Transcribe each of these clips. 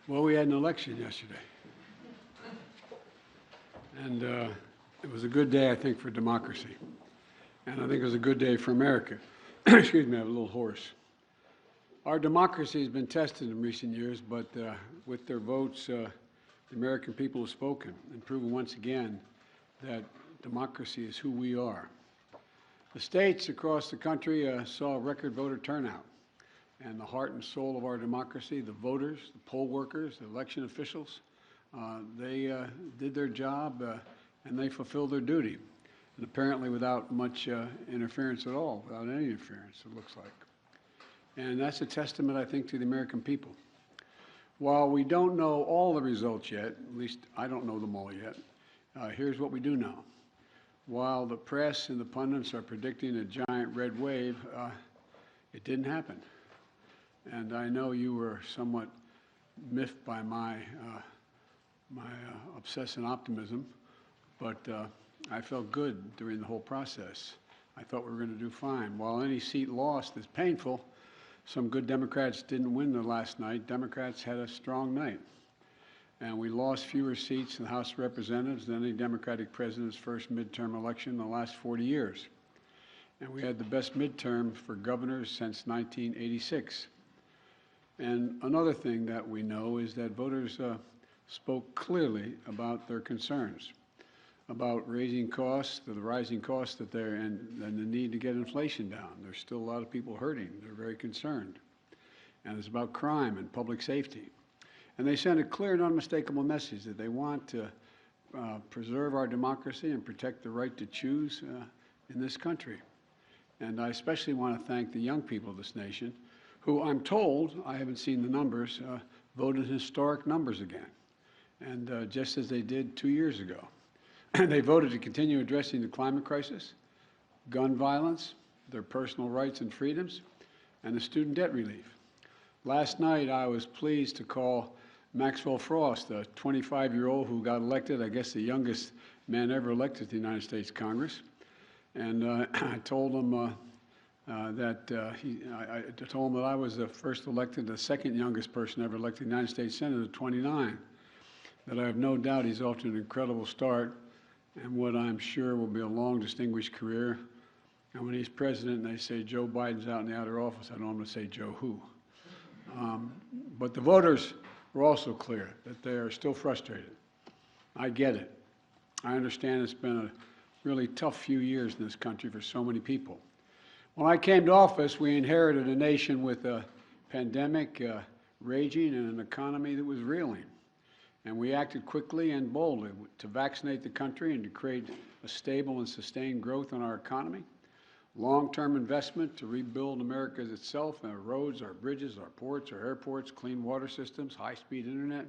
Well, we had an election yesterday, and it was a good day, I think, for democracy, and I think it was a good day for America. Excuse me, I'm a little hoarse. Our democracy has been tested in recent years, but with their votes, the American people have spoken and proven once again that democracy is who we are. The states across the country saw record voter turnout, and the heart and soul of our democracy, the voters, the poll workers, the election officials, they did their job and they fulfilled their duty, and apparently without much interference at all, without any interference, it looks like. And that's a testament, I think, to the American people. While we don't know all the results yet, at least I don't know them all yet, here's what we do know. While the press and the pundits are predicting a giant red wave, it didn't happen. And I know you were somewhat miffed by my obsessive optimism, but I felt good during the whole process. I thought we were going to do fine. While any seat lost is painful, some good Democrats didn't win the last night. Democrats had a strong night. And we lost fewer seats in the House of Representatives than any Democratic president's first midterm election in the last 40 years. And we had the best midterm for governors since 1986. And another thing that we know is that voters spoke clearly about their concerns, about raising costs, the rising costs that they're, and the need to get inflation down. There's still a lot of people hurting. They're very concerned. And it's about crime and public safety. And they sent a clear and unmistakable message that they want to preserve our democracy and protect the right to choose in this country. And I especially want to thank the young people of this nation who, I'm told, I haven't seen the numbers, voted historic numbers again, and just as they did 2 years ago. They voted to continue addressing the climate crisis, gun violence, their personal rights and freedoms, and the student debt relief. Last night, I was pleased to call Maxwell Frost, a 25-year-old who got elected, I guess the youngest man ever elected to the United States Congress. And I told him I told him that I was the first elected, the second youngest person ever elected to the United States Senate at 29. That I have no doubt he's off to an incredible start and what I'm sure will be a long, distinguished career. And when he's president and they say Joe Biden's out in the outer office, I know I'm going to say Joe who. But the voters were also clear that they are still frustrated. I get it. I understand it's been a really tough few years in this country for so many people. When I came to office, we inherited a nation with a pandemic raging and an economy that was reeling. And we acted quickly and boldly to vaccinate the country and to create a stable and sustained growth in our economy. Long-term investment to rebuild America itself, our roads, our bridges, our ports, our airports, clean water systems, high-speed internet.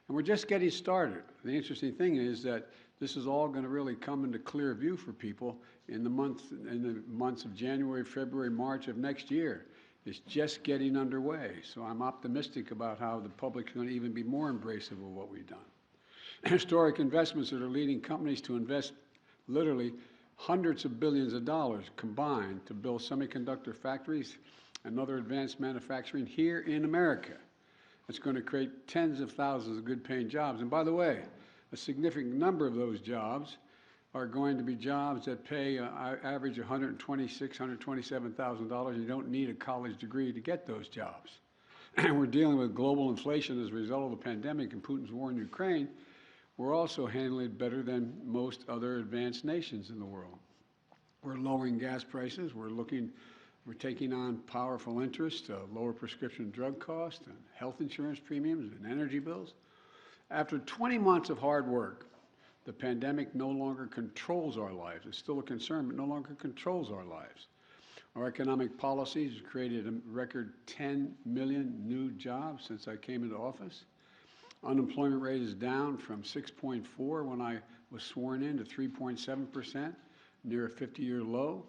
And we're just getting started. The interesting thing is that this is all going to really come into clear view for people in the months of January, February, March of next year. It's just getting underway. So I'm optimistic about how the public's going to even be more embracive of what we've done. Historic investments that are leading companies to invest literally hundreds of billions of dollars combined to build semiconductor factories and other advanced manufacturing here in America. It's going to create tens of thousands of good-paying jobs. And by the way, a significant number of those jobs are going to be jobs that pay average $126,000, $127,000. You don't need a college degree to get those jobs. And we're dealing with global inflation as a result of the pandemic and Putin's war in Ukraine. We're also handling it better than most other advanced nations in the world. We're lowering gas prices. We're taking on powerful interest, lower prescription drug costs, and health insurance premiums, and energy bills. After 20 months of hard work, the pandemic no longer controls our lives. It's still a concern, but no longer controls our lives. Our economic policies have created a record 10 million new jobs since I came into office. Unemployment rate is down from 6.4 when I was sworn in to 3.7%, near a 50-year low.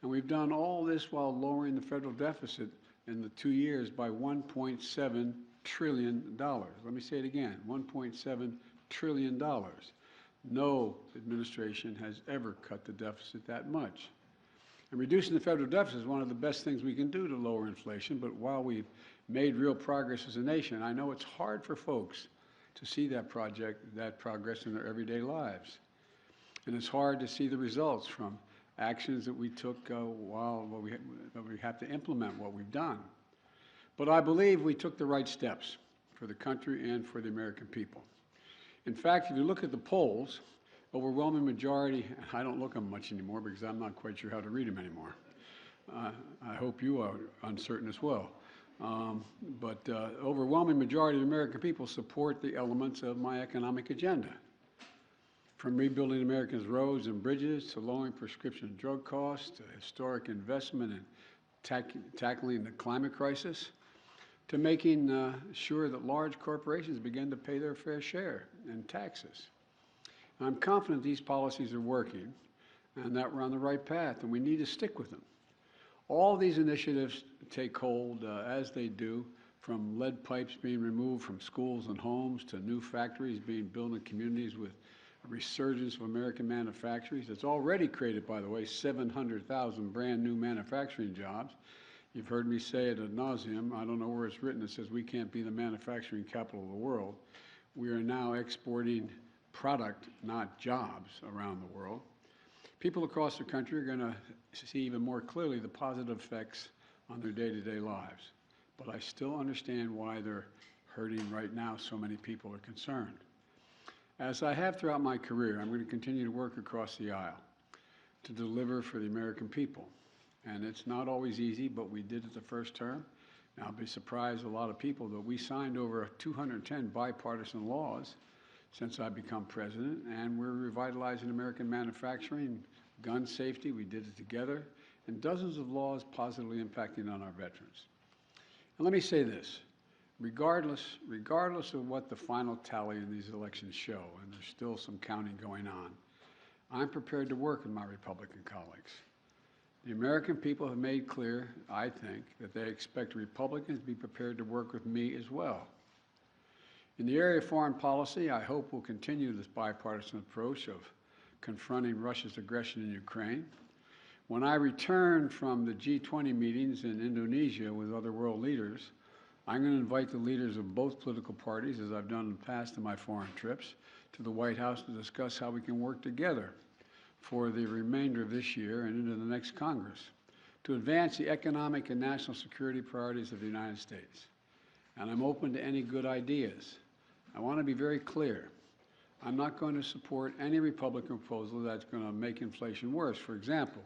And we've done all this while lowering the federal deficit in the 2 years by $1.7 trillion. Let me say it again, $1.7 trillion. No administration has ever cut the deficit that much. And reducing the federal deficit is one of the best things we can do to lower inflation, but while we've made real progress as a nation. I know it's hard for folks to see that progress in their everyday lives. And it's hard to see the results from actions that we took while we have to implement what we've done. But I believe we took the right steps for the country and for the American people. In fact, if you look at the polls, overwhelming majority, I don't look at them much anymore because I'm not quite sure how to read them anymore. I hope you are uncertain as well. But overwhelming majority of American people support the elements of my economic agenda. From rebuilding America's roads and bridges to lowering prescription drug costs to historic investment in tackling the climate crisis to making sure that large corporations begin to pay their fair share in taxes. I'm confident these policies are working and that we're on the right path, and we need to stick with them. All these initiatives take hold as they do, from lead pipes being removed from schools and homes to new factories being built in communities with a resurgence of American manufacturers. It's already created, by the way, 700,000 brand new manufacturing jobs. You've heard me say it ad nauseum. I don't know where it's written. It says we can't be the manufacturing capital of the world. We are now exporting product, not jobs, around the world. People across the country are going to see even more clearly the positive effects on their day-to-day lives. But I still understand why they're hurting right now. So many people are concerned. As I have throughout my career, I'm going to continue to work across the aisle to deliver for the American people. And it's not always easy, but we did it the first term. And I'll be surprised a lot of people that we signed over 210 bipartisan laws since I've become president, and we're revitalizing American manufacturing, gun safety, we did it together, and dozens of laws positively impacting on our veterans. And let me say this, regardless of what the final tally in these elections show, and there's still some counting going on, I'm prepared to work with my Republican colleagues. The American people have made clear, I think, that they expect Republicans to be prepared to work with me as well. In the area of foreign policy, I hope we'll continue this bipartisan approach of confronting Russia's aggression in Ukraine. When I return from the G20 meetings in Indonesia with other world leaders, I'm going to invite the leaders of both political parties, as I've done in the past in my foreign trips, to the White House to discuss how we can work together for the remainder of this year and into the next Congress to advance the economic and national security priorities of the United States. And I'm open to any good ideas. I want to be very clear. I'm not going to support any Republican proposal that's going to make inflation worse. For example,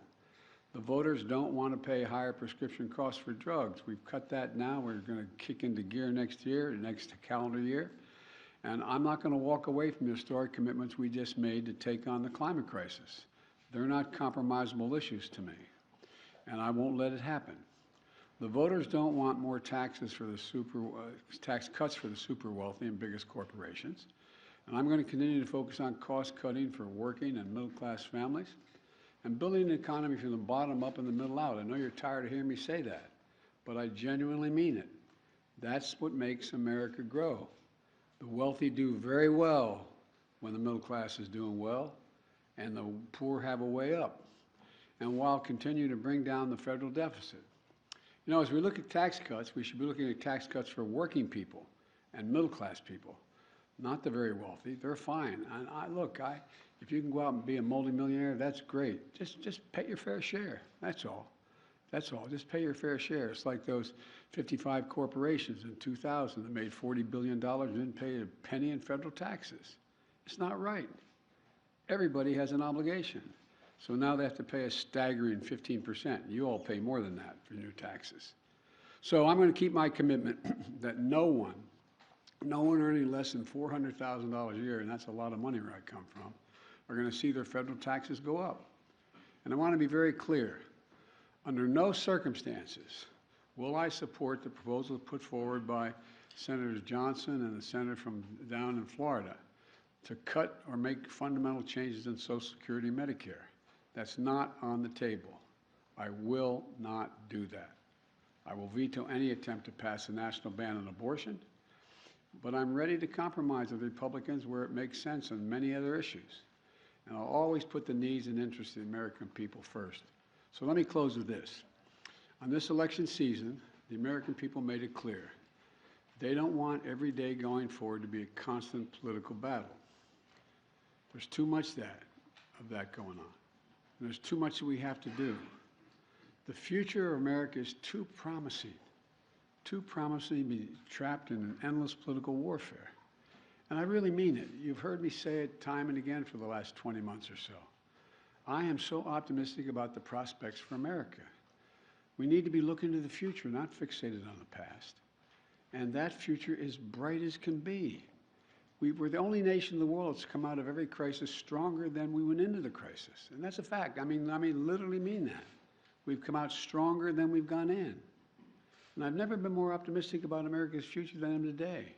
the voters don't want to pay higher prescription costs for drugs. We've cut that now. We're going to kick into gear next year, next calendar year. And I'm not going to walk away from the historic commitments we just made to take on the climate crisis. They're not compromisable issues to me, and I won't let it happen. The voters don't want more taxes for the tax cuts for the super wealthy and biggest corporations. And I'm going to continue to focus on cost cutting for working and middle class families and building an economy from the bottom up and the middle out. I know you're tired of hearing me say that, but I genuinely mean it. That's what makes America grow. The wealthy do very well when the middle class is doing well, and the poor have a way up, and while continuing to bring down the federal deficit. You know, as we look at tax cuts, we should be looking at tax cuts for working people and middle-class people, not the very wealthy. They're fine. And if you can go out and be a multimillionaire, that's great. Just pay your fair share. That's all. That's all. Just pay your fair share. It's like those 55 corporations in 2000 that made $40 billion and didn't pay a penny in federal taxes. It's not right. Everybody has an obligation. So now they have to pay a staggering 15%. You all pay more than that for your taxes. So I'm going to keep my commitment that no one earning less than $400,000 a year, and that's a lot of money where I come from, are going to see their federal taxes go up. And I want to be very clear. Under no circumstances will I support the proposal put forward by Senators Johnson and the senator from down in Florida to cut or make fundamental changes in Social Security and Medicare. That's not on the table. I will not do that. I will veto any attempt to pass a national ban on abortion, but I'm ready to compromise with Republicans where it makes sense on many other issues. And I'll always put the needs and interests of the American people first. So let me close with this. On this election season, the American people made it clear. They don't want every day going forward to be a constant political battle. There's too much of that going on. And there's too much that we have to do. The future of America is too promising to be trapped in an endless political warfare. And I really mean it. You've heard me say it time and again for the last 20 months or so. I am so optimistic about the prospects for America. We need to be looking to the future, not fixated on the past. And that future is bright as can be. We're the only nation in the world that's come out of every crisis stronger than we went into the crisis. And that's a fact. I mean, literally mean that. We've come out stronger than we've gone in. And I've never been more optimistic about America's future than I am today.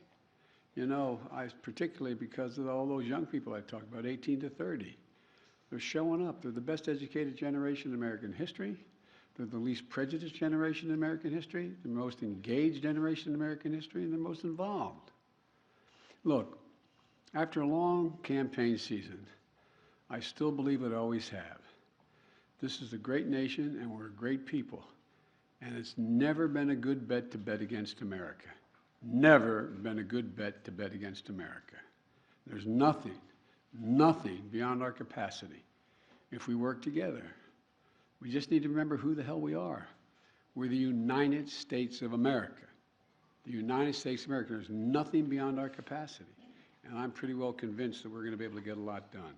You know, particularly because of all those young people I talked about, 18 to 30. They're showing up. They're the best educated generation in American history. They're the least prejudiced generation in American history, the most engaged generation in American history, and the most involved. Look, after a long campaign season, I still believe it, I always have. This is a great nation, and we're a great people. And it's never been a good bet to bet against America. Never been a good bet to bet against America. There's nothing beyond our capacity if we work together. We just need to remember who the hell we are. We're the United States of America. The United States of America. There's nothing beyond our capacity. And I'm pretty well convinced that we're going to be able to get a lot done.